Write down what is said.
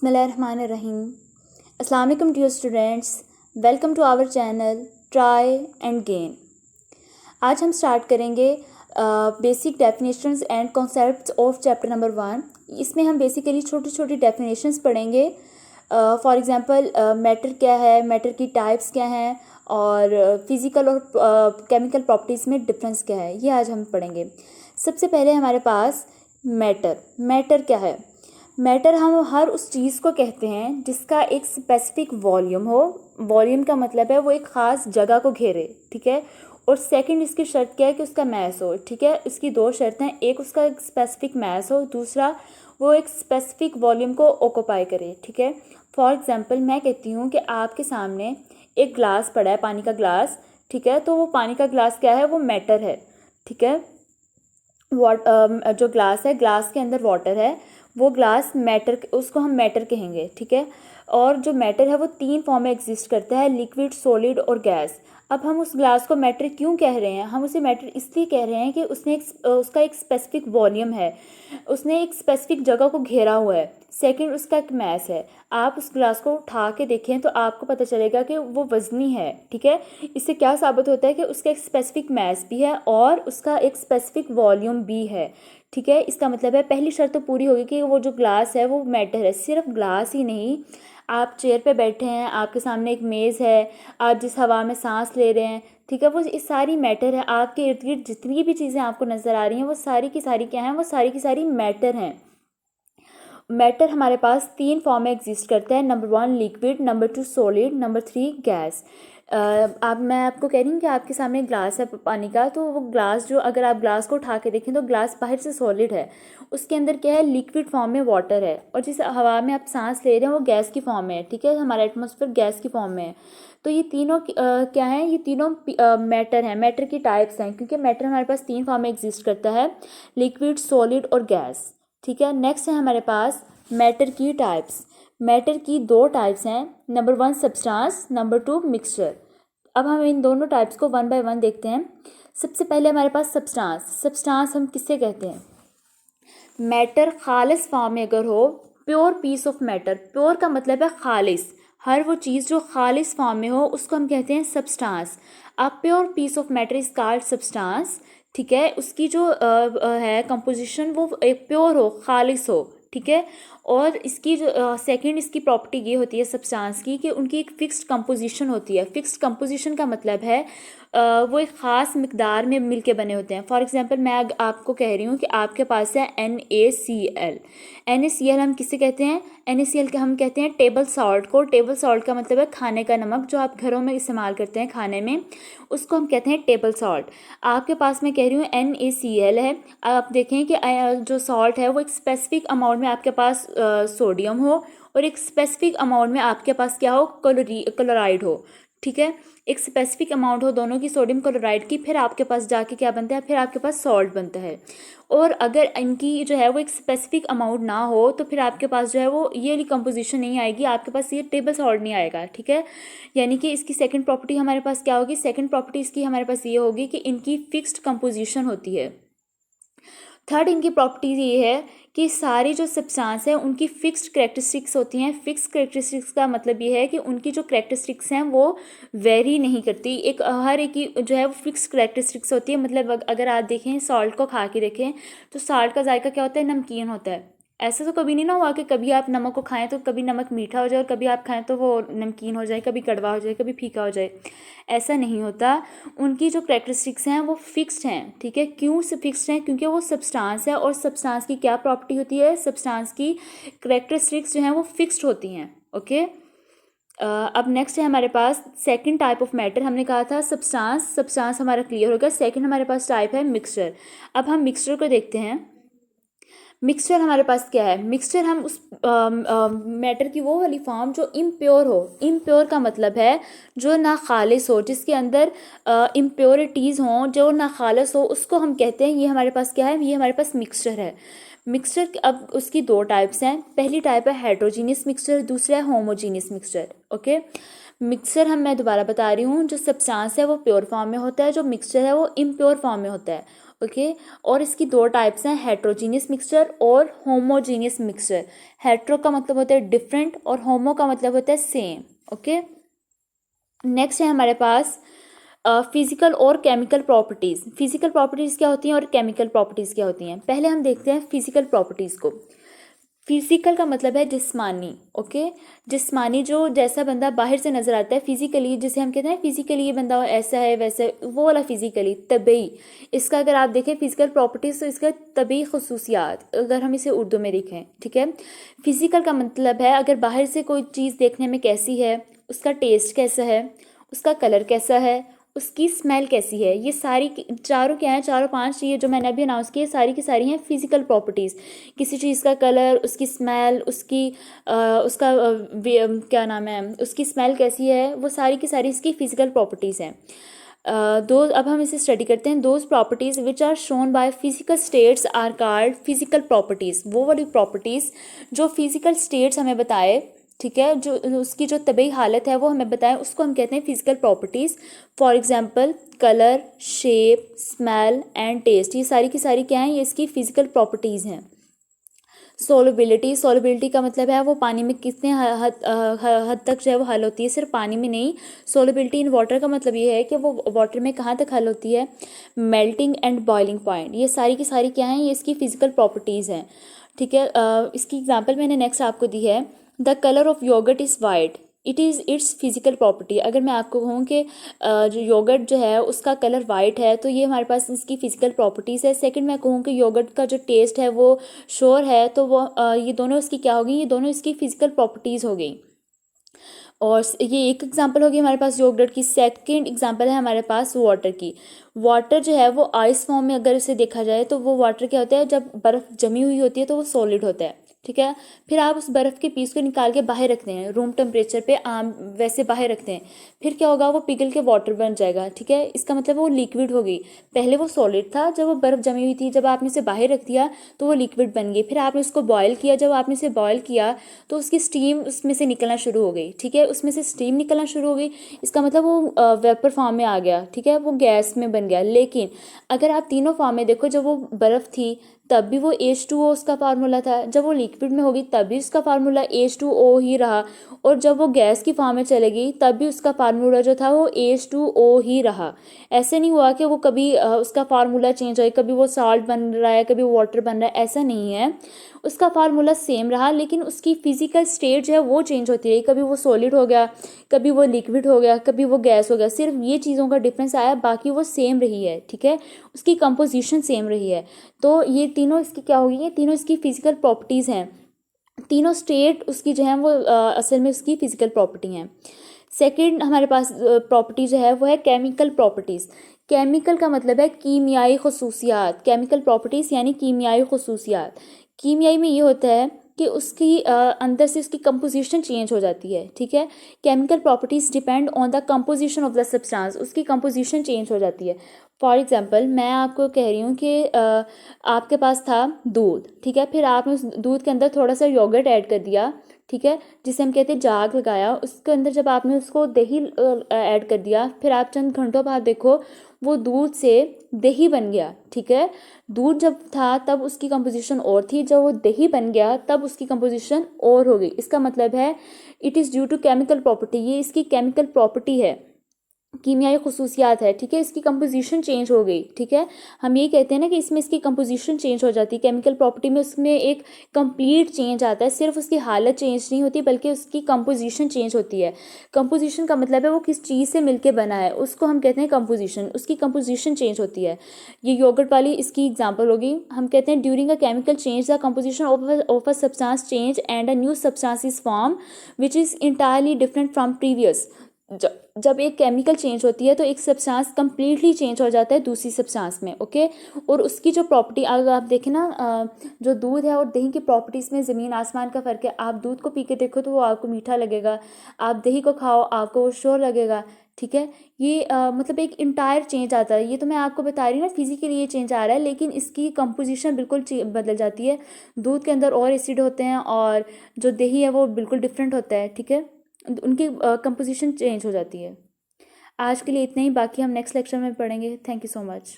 बिस्मिल्लाहिर्रहमानिर्रहीम। अस्सलाम वालेकुम dear students, welcome to our channel try and gain. आज हम स्टार्ट करेंगे basic definitions and concepts of chapter number 1। इसमें हम बेसिकली छोटी छोटी डेफिनेशंस पढ़ेंगे। फॉर एग्जांपल मैटर क्या है, मैटर की टाइप्स क्या हैं और फिज़िकल और केमिकल प्रॉपर्टीज़ में डिफरेंस क्या है, ये आज हम पढ़ेंगे। सबसे पहले हमारे पास मैटर क्या है। मैटर हम हर उस चीज़ को कहते हैं जिसका एक स्पेसिफिक वॉल्यूम हो। वॉल्यूम का मतलब है वो एक ख़ास जगह को घेरे, ठीक है। और सेकंड इसकी शर्त क्या है कि उसका मैस हो, ठीक है। इसकी दो शर्तें हैं, एक उसका एक स्पेसिफिक मैस हो, दूसरा वो एक स्पेसिफिक वॉल्यूम को ऑक्यूपाई करे, ठीक है। फॉर एग्जांपल मैं कहती हूँ कि आपके सामने एक ग्लास पड़ा है, पानी का ग्लास, ठीक है। तो वो पानी का ग्लास क्या है, वो मैटर है, ठीक है। जो ग्लास है, ग्लास के अंदर वाटर है, वो ग्लास मैटर, उसको हम मैटर कहेंगे, ठीक है। और जो मैटर है वो तीन फॉर्म में एग्जिस्ट करता है, लिक्विड, सॉलिड और गैस। अब हम उस ग्लास को मैटर क्यों कह रहे हैं? हम उसे मैटर इसलिए कह रहे हैं कि उसका एक स्पेसिफिक वॉल्यूम है, उसने एक स्पेसिफिक जगह को घेरा हुआ है। सेकंड उसका एक मैस है। आप उस ग्लास को उठा के देखें तो आपको पता चलेगा कि वो वज़नी है, ठीक है। इससे क्या साबित होता है कि उसका एक स्पेसिफिक मैस भी है और उसका एक स्पेसिफिक वॉल्यूम भी है, ठीक है। इसका मतलब है पहली शर्त तो पूरी होगी कि वो जो ग्लास है वो मैटर है। सिर्फ ग्लास ही नहीं, आप चेयर पे बैठे हैं, आपके सामने एक मेज़ है, आप जिस हवा में सांस ले रहे हैं, ठीक है, वो इस सारी मैटर है। आपके इर्द गिर्द जितनी भी चीज़ें आपको नज़र आ रही हैं वो सारी की सारी क्या हैं, वो सारी की सारी मैटर हैं। मैटर हमारे पास तीन फॉर्म में एग्जिस्ट करता है, number 1 liquid, number 2 solid, number 3 gas. मैं आपको कह रही हूँ कि आपके सामने ग्लास है पानी का, तो वो ग्लास जो, अगर आप ग्लास को उठा के देखें तो ग्लास बाहर से सॉलिड है, उसके अंदर क्या है, लिक्विड फॉर्म में वाटर है, और जिस हवा में आप सांस ले रहे हैं वो गैस की फॉर्म में है, ठीक है। हमारा एटमॉस्फेयर गैस की फॉर्म में है। तो ये तीनों क्या हैं, ये तीनों मैटर हैं, मैटर की टाइप्स हैं, क्योंकि मैटर हमारे पास तीन फॉर्म में एग्जिस्ट करता है, लिक्विड, सॉलिड और गैस, ठीक है। नेक्स्ट है हमारे पास मैटर की टाइप्स। मैटर की दो टाइप्स हैं, नंबर 1 सब्सटेंस, नंबर 2 मिक्सचर। अब हम इन दोनों टाइप्स को वन बाय वन देखते हैं। सबसे पहले हमारे पास सब्सटेंस। सब्सटेंस हम किससे कहते हैं? मैटर खालिस फॉर्म में अगर हो, pure piece of matter, pure का मतलब है खालिस, हर वो चीज़ जो खालिस फॉर्म में हो उसको हम कहते हैं सब्सटेंस। अब pure piece of matter is called substance, ठीक है। उसकी जो है कंपोजिशन वो एक प्योर हो, खालिस हो, ठीक है। और इसकी जो सेकंड इसकी प्रॉपर्टी ये होती है सब्सटेंस की कि उनकी एक फ़िक्स्ड कंपोजिशन होती है। फ़िक्स्ड कंपोजिशन का मतलब है वो एक ख़ास मिकदार में मिलके बने होते हैं। फॉर एग्जांपल मैं आपको कह रही हूँ कि आपके पास है NaCl। NaCl हम किसे कहते हैं? NaCl के हम कहते हैं टेबल सॉल्ट को। टेबल सॉल्ट का मतलब है खाने का नमक, जो आप घरों में इस्तेमाल करते हैं खाने में, उसको हम कहते हैं टेबल सॉल्ट। आपके पास मैं कह रही हूँ NaCl है। आप देखें कि जो सॉल्ट है वो एक स्पेसिफिक अमाउंट में आपके पास सोडियम हो और एक स्पेसिफिक अमाउंट में आपके पास क्या हो, क्लोराइड हो, ठीक है। एक स्पेसिफिक अमाउंट हो दोनों की, सोडियम क्लोराइड की, फिर आपके पास जाके क्या बनता है, फिर आपके पास सॉल्ट बनता है। और अगर इनकी जो है वो एक स्पेसिफिक अमाउंट ना हो तो फिर आपके पास जो है वो ये वाली कंपोजिशन नहीं आएगी, आपके पास ये टेबल सॉल्ट नहीं आएगा, ठीक है। यानी कि इसकी सेकंड प्रॉपर्टी हमारे पास क्या होगी? सेकंड प्रॉपर्टी इसकी हमारे पास ये होगी कि इनकी फिक्स्ड कंपोजिशन होती है। थर्ड इनकी प्रॉपर्टी ये है कि सारी जो सब्सटेंस है उनकी फिक्स्ड करेक्टरिस्टिक्स होती हैं। फिक्स्ड करेक्टरिस्टिक्स का मतलब ये है कि उनकी जो करेक्टरिस्टिक्स हैं वो वेरी नहीं करती, एक हर एक की जो है वो फिक्स्ड करेक्टरिस्टिक्स होती है। मतलब अगर आप देखें, सॉल्ट को खा के देखें तो सॉल्ट का जायका क्या होता है, नमकीन होता है। ऐसा तो कभी नहीं ना हुआ कि कभी आप नमक को खाएं तो कभी नमक मीठा हो जाए और कभी आप खाएं तो वो नमकीन हो जाए, कभी कड़वा हो जाए, कभी फीका हो जाए। ऐसा नहीं होता। उनकी जो करेक्टरिस्टिक्स हैं वो फिक्स्ड हैं, ठीक है। क्यों से फिक्स्ड हैं? क्योंकि वो सब्सटेंस है और सब्सटेंस की क्या प्रॉपर्टी होती है, सब्सटेंस की करेक्टरिस्टिक्स जो हैं वो फिक्स्ड होती हैं, ओके। अब नेक्स्ट है हमारे पास सेकंड टाइप ऑफ मैटर। हमने कहा था सब्सटेंस हमारा क्लियर हो गया। सेकंड हमारे पास टाइप है मिक्सचर। अब हम मिक्सचर को देखते हैं। मिक्सचर हमारे पास क्या है? मिक्सचर हम उस मैटर की वो वाली फॉर्म जो इम्प्योर हो। इम्प्योर का मतलब है जो ना खालिस हो, जिसके अंदर इम्प्योरिटीज़ हों, जो ना खालिस हो, उसको हम कहते हैं, ये हमारे पास क्या है, ये हमारे पास मिक्सचर है। मिक्सचर अब उसकी दो टाइप्स हैं। पहली टाइप है हेट्रोजीनियस मिक्सचर, दूसरा है होमोजीनियस मिक्सचर, ओके। मिक्सचर मैं दोबारा बता रही हूँ, जो सब्सटेंस है वो प्योर फॉर्म में होता है, जो मिक्सचर है वो इम्प्योर फॉर्म में होता है, ओके। और इसकी दो टाइप्स हैं, हेट्रोजीनियस मिक्सचर और होमोजीनियस मिक्सचर। हेट्रो का मतलब होता है डिफरेंट और होमो का मतलब होता है सेम, ओके। नेक्स्ट है हमारे पास फिजिकल और केमिकल प्रॉपर्टीज़। फिजिकल प्रॉपर्टीज़ क्या होती हैं और केमिकल प्रॉपर्टीज़ क्या होती हैं। पहले हम देखते हैं फिजिकल प्रॉपर्टीज़ को। फिजिकल का मतलब है जिस्मानी, ओके। जिस्मानी, जो जैसा बंदा बाहर से नज़र आता है फिजिकली, जिसे हम कहते हैं फिजिकली ये बंदा ऐसा है वैसा है, वो वाला फिजिकली तबई। इसका अगर आप देखें फिजिकल प्रॉपर्टीज़ तो इसका तबई खसूसियात, अगर हम इसे उर्दू में लिखें, ठीक है। फिजिकल का मतलब है अगर बाहर से कोई चीज़ देखने में कैसी है, उसका टेस्ट कैसा है, उसका कलर कैसा है, उसकी स्मेल कैसी है। ये सारी चारों क्या हैं, चारों पांच ये जो मैंने अभी अनाउंस किए सारी की सारी हैं फिजिकल प्रॉपर्टीज़। किसी चीज़ का कलर, उसकी स्मेल, उसकी उसका क्या नाम है, उसकी स्मेल कैसी है, वो सारी की सारी इसकी फिजिकल प्रॉपर्टीज़ हैं। अब हम इसे स्टडी करते हैं। Those properties which are shown by physical states are called physical properties. वो वाली प्रॉपर्टीज़ जो फिजिकल स्टेट्स हमें बताए, ठीक है, जो उसकी जो तबई हालत है वो हमें बताएं, उसको हम कहते हैं physical properties. For example colour, shape, smell and taste, ये सारी की सारी क्या हैं, ये इसकी फिजिकल प्रॉपर्टीज़ हैं। सोलबिलिटी, सोलबिलिटी का मतलब है वो पानी में कितने हद तक जो है वो हल होती है, सिर्फ पानी में नहीं। सोलबिलिटी इन वाटर का मतलब ये है कि वो वाटर में कहाँ तक हल होती है। मेल्टिंग एंड बॉइलिंग पॉइंट, ये सारी की सारी क्या हैं, ये इसकी फिजिकल प्रॉपर्टीज़ हैं, ठीक है। इसकी एग्जांपल मैंने नेक्स्ट आपको दी है, the colour of yogurt is white, it is its physical property. अगर मैं आपको कहूँ कि जो योगर्ट जो है उसका कलर वाइट है तो ये हमारे पास इसकी फिजिकल प्रॉपर्टीज़ है। सेकंड मैं कहूँ कि योगर्ट का जो टेस्ट है वो श्योर है, तो वो ये दोनों इसकी क्या होगी, ये दोनों इसकी फिजिकल प्रॉपर्टीज़ हो गई। और ये एक एग्जांपल होगी हमारे पास योगर्ट की। सेकंड एग्जांपल है हमारे पास वाटर की। वाटर जो है वो आइस फॉर्म में अगर इसे देखा जाए तो वो वाटर क्या होता है, जब बर्फ़ जमी हुई होती है तो वो सॉलिड होता है, ठीक है। फिर आप उस बर्फ़ के पीस को निकाल के बाहर रखते हैं रूम टेम्परेचर पे, आम वैसे बाहर रखते हैं, फिर क्या होगा, वो पिघल के वाटर बन जाएगा, ठीक है। इसका मतलब वो लिक्विड हो गई। पहले वो सॉलिड था, जब वो बर्फ़ जमी हुई थी, जब आपने इसे बाहर रख दिया तो वो लिक्विड बन गई। फिर आपने उसको बॉयल किया, जब आपने इसे बॉयल किया तो उसकी स्टीम उसमें से निकलना शुरू हो गई, ठीक है। उसमें से स्टीम निकलना शुरू हो गई, इसका मतलब वो वेपर फॉर्म में आ गया, ठीक है, वो गैस में बन गया। लेकिन अगर आप तीनों फॉर्म में देखो, जब वो बर्फ़ थी तब भी वो H2O उसका फार्मूला था, जब वो लिक्विड में होगी तब भी उसका फार्मूला H2O ही रहा, और जब वो गैस की फॉर्म में चलेगी तब भी उसका फार्मूला जो था वो H2O ही रहा। ऐसे नहीं हुआ कि वो कभी उसका फार्मूला चेंज हो, कभी वो सॉल्ट बन रहा है, कभी वो वाटर बन रहा है, ऐसा नहीं है। उसका फार्मूला सेम रहा, लेकिन उसकी फिजिकल स्टेट जो है वो चेंज होती रही। कभी वो सॉलिड हो गया, कभी वो लिक्विड हो गया, कभी वो गैस हो गया, सिर्फ ये चीज़ों का डिफरेंस आया, बाकी वो सेम रही है, ठीक है। उसकी कंपोजिशन सेम रही है। तो ये तीनों इसकी क्या होगी, ये तीनों इसकी फिजिकल प्रॉपर्टीज़ हैं। तीनों स्टेट उसकी जो है वो असल में उसकी फिजिकल प्रॉपर्टी हैं। सेकंड हमारे पास प्रॉपर्टी जो है वो है केमिकल प्रॉपर्टीज़। केमिकल का मतलब है कीमियाई खसूसियात। केमिकल प्रॉपर्टीज़ यानी कीमियाई खसूसियात। कीमियाई में ये होता है कि उसकी अंदर से उसकी कंपोजिशन चेंज हो जाती है, ठीक है। Chemical properties depend on the composition of the substance, उसकी कंपोजिशन चेंज हो जाती है। फॉर एग्जांपल मैं आपको कह रही हूँ कि आपके पास था दूध, ठीक है, फिर आपने उस दूध के अंदर थोड़ा सा योगर्ट ऐड कर दिया, ठीक है, जिसे हम कहते हैं जाग लगाया। उसके अंदर जब आपने उसको दही ऐड कर दिया, फिर आप चंद घंटों बाद देखो वो दूध से दही बन गया, ठीक है। दूध जब था तब उसकी कंपोजिशन और थी, जब वो दही बन गया तब उसकी कंपोजिशन और हो गई। इसका मतलब है it is due to chemical property, ये इसकी केमिकल प्रॉपर्टी है, कीमियाई खसूसियात है, ठीक है। इसकी कंपोजिशन चेंज हो गई, ठीक है। हम ये कहते हैं ना कि इसमें इसकी कंपोजिशन चेंज हो जाती है। केमिकल प्रॉपर्टी में उसमें एक कंप्लीट चेंज आता है, सिर्फ उसकी हालत चेंज नहीं होती बल्कि उसकी कंपोजिशन चेंज होती है। कंपोजिशन का मतलब है वो किस चीज़ से मिलके बना है, उसको हम कहते हैं कंपोजिशन, उसकी कंपोजिशन चेंज होती है। ये योगर्ट वाली इसकी एग्जाम्पल होगी। हम कहते हैं during a chemical change the composition of a substance change and a new substance is form which is entirely different from previous. जब एक केमिकल चेंज होती है तो एक सब्सटेंस कम्प्लीटली चेंज हो जाता है दूसरी सब्सटेंस में, ओके। और उसकी जो प्रॉपर्टी अगर आप देखें ना, जो दूध है और दही की प्रॉपर्टीज़ में ज़मीन आसमान का फ़र्क है। आप दूध को पी के देखो तो वो आपको मीठा लगेगा, आप दही को खाओ आपको वो श्योर लगेगा, ठीक है। ये मतलब एक इंटायर चेंज आता है। ये तो मैं आपको बता रही हूँ ना फिजिकली ये चेंज आ रहा है, लेकिन इसकी कंपोजिशन बिल्कुल बदल जाती है। दूध के अंदर और एसिड होते हैं और जो दही है वो बिल्कुल डिफरेंट होता है, ठीक है, उनकी कंपोजिशन चेंज हो जाती है। आज के लिए इतना ही, बाकी हम नेक्स्ट लेक्चर में पढ़ेंगे। Thank you so much.